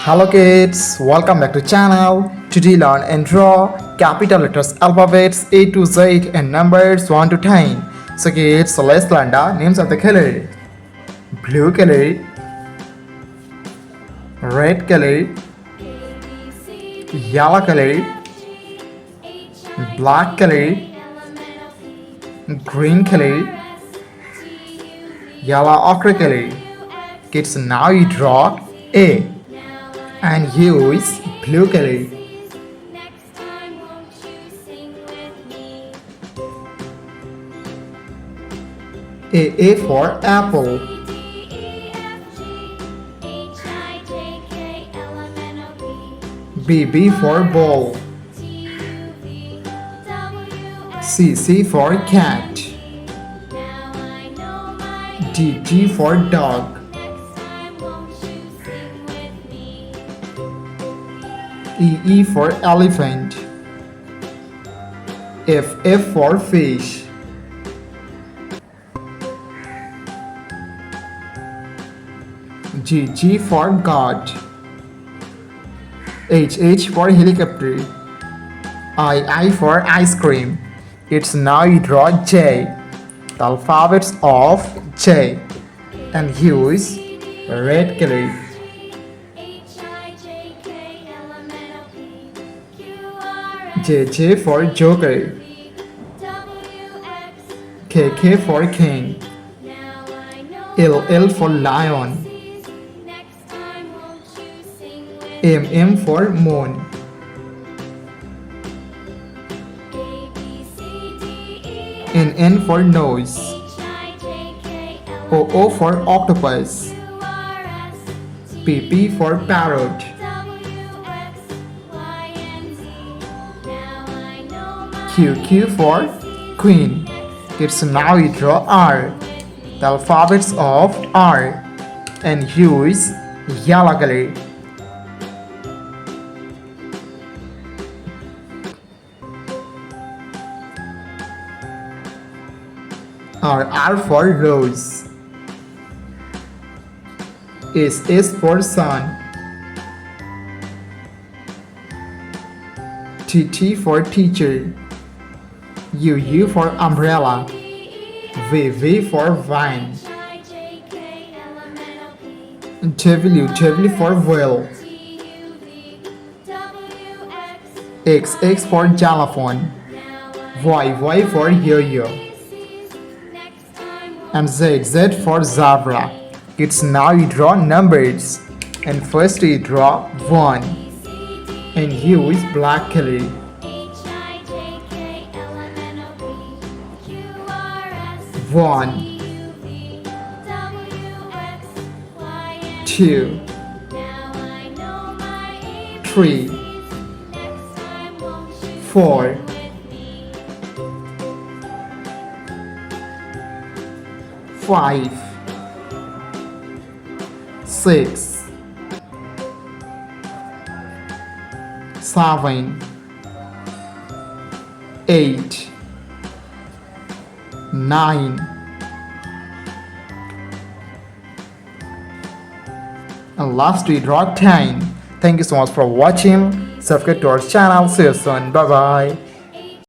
Hello kids, welcome back to channel. Today learn and draw capital letters alphabets A to Z and numbers 1 to 10. So kids, let's learn the names of the color. Blue color, red color, yellow color, black color, green color, yellow ochre color. Kids, now you draw A and use blue color. A for apple. B for ball. C for cat. D for dog. E for elephant. F for fish. G for God. H for helicopter. I for ice cream. It's now you draw J, the alphabets of J, and use red color. J for joker. K for king. L for lion. M for moon. N for nose. O for octopus. P for parrot. Q for queen. It's now you draw R, the alphabets of R, and use yellow color. R for rose. S for sun. T for teacher. U for umbrella. V for vine. W for whale. X for xylophone. Y for yo-yo. And Z for zebra. It's now you draw numbers, and first you draw 1 and use black color. 1 2 3 4 5 6 7 8 9 and last we draw 10. Thank you so much for watching. Subscribe to our channel. See you soon. Bye bye.